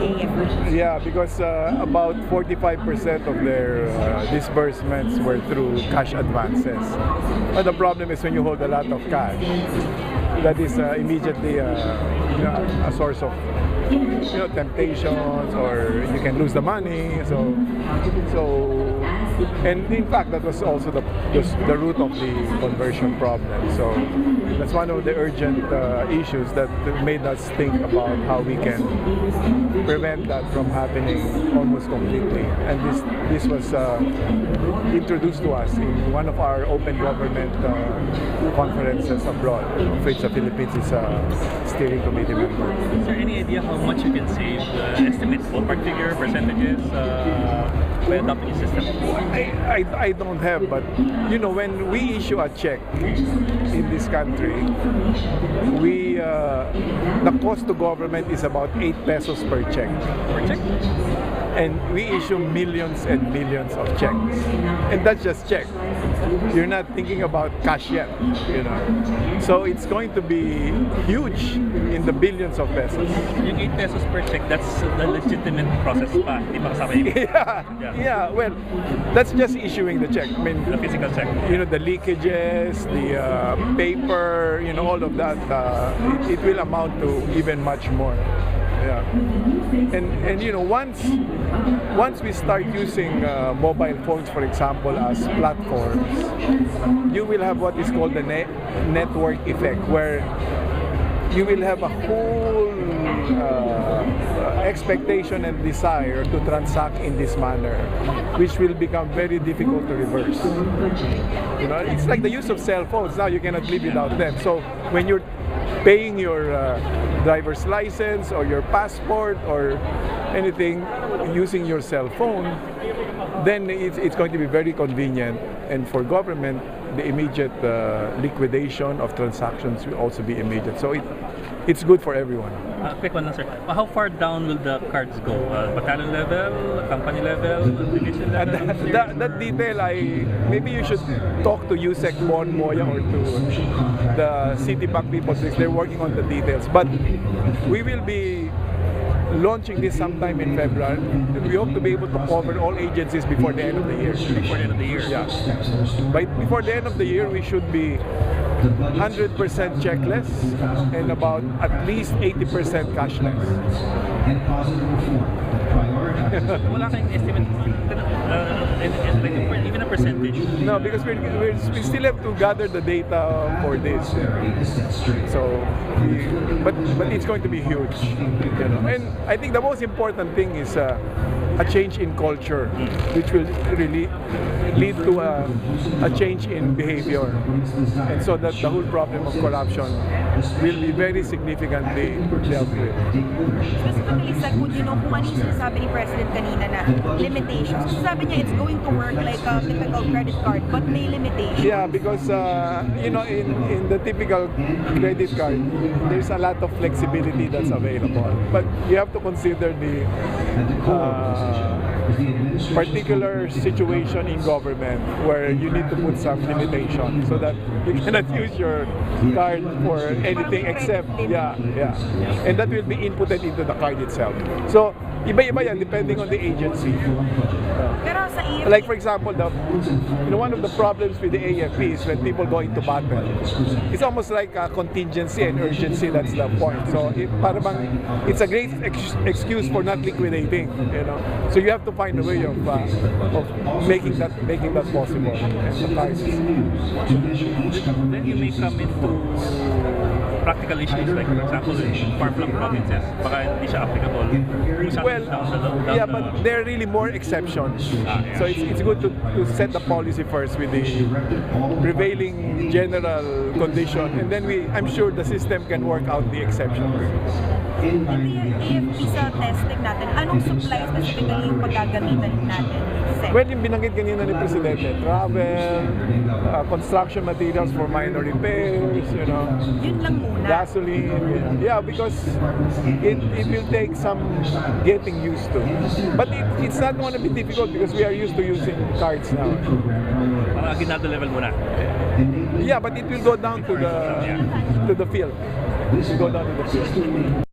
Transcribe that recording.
AFPs? Yeah, because about 45% of their disbursements were through cash advances. But the problem is when you hold a lot of cash, that is immediately a source of temptations, or you can lose the money. And in fact, that was also the root of the conversion problem. So that's one of the urgent issues that made us think about how we can prevent that from happening almost completely. And this was introduced to us in one of our open government conferences abroad, of which the Philippines is a steering committee member. Is there any idea how much you can save? Estimates, ballpark figure, percentages by adopting a system? I don't have, but when we issue a check in this country, the cost to government is about 8 pesos per check. Per check? And we issue millions and millions of checks, and that's just check. You're not thinking about cash yet, So it's going to be huge in the billions of pesos. Yung 8 pesos per check, that's the legitimate process pa. Di ba kasama yung Yeah, well, that's just issuing the check. I mean, the physical check. The leakages, the paper, all of that, it will amount to even much more. Yeah, and once we start using mobile phones, for example, as platforms, you will have what is called the network effect, where you will have a whole expectation and desire to transact in this manner, which will become very difficult to reverse. It's like the use of cell phones. Now you cannot live without them. So when you're paying your driver's license or your passport or anything using your cell phone, then it's going to be very convenient. And for government, the immediate liquidation of transactions will also be immediate. So it's good for everyone. Quick one, sir. How far down will the cards go? Battalion level, company level, division level? That detail, maybe you should talk to Sec Butch Abad or to the Citibank people, since they're working on the details. But we will be launching this sometime in February. We hope to be able to cover all agencies before the end of the year. Before the end of the year? Yeah. Before the end of the year, we should be 100% checkless and about at least 80% cashless. Wala kayong estimate, even a percentage? No, because we still have to gather the data for this. So, but it's going to be huge. And I think the most important thing is a change in culture, which will really lead to a change in behavior, and so that the whole problem of corruption will be very significantly dealt with. Specifically, Sec, kung ano yung sinasabi ni President kanina na limitations. Sabi niya it's going to work like a typical credit card, but may limitations. Yeah, because in the typical credit card, there's a lot of flexibility that's available, but you have to consider the particular situation in government where you need to put some limitation so that you cannot use your card for anything except and that will be inputted into the card itself. So iba-iba yan depending on the agency. Pero sa AFP, like for example, one of the problems with the AFP is when people go into battle, it's almost like a contingency and urgency. That's the point. So it's a great excuse for not liquidating. So you have to find a way of making that possible. Then you may come into practical issues, like for example, in far-flung provinces, baka hindi siya applicable. Well, but there are really more exceptions. So it's good to set the policy first with the prevailing general condition, and then I'm sure the system can work out the exceptions. AFP sa testing natin, anong supply specifically yung paggagamitan natin? Well, yung binanggit kanina ni Presidente, travel, construction materials for minor repairs, Yun lang muna. Gasoline, because it will take some getting used to. But it's not going to be difficult because we are used to using cards now. Ginado level muna. Yeah, but it will go down to the field. It will go down to the field.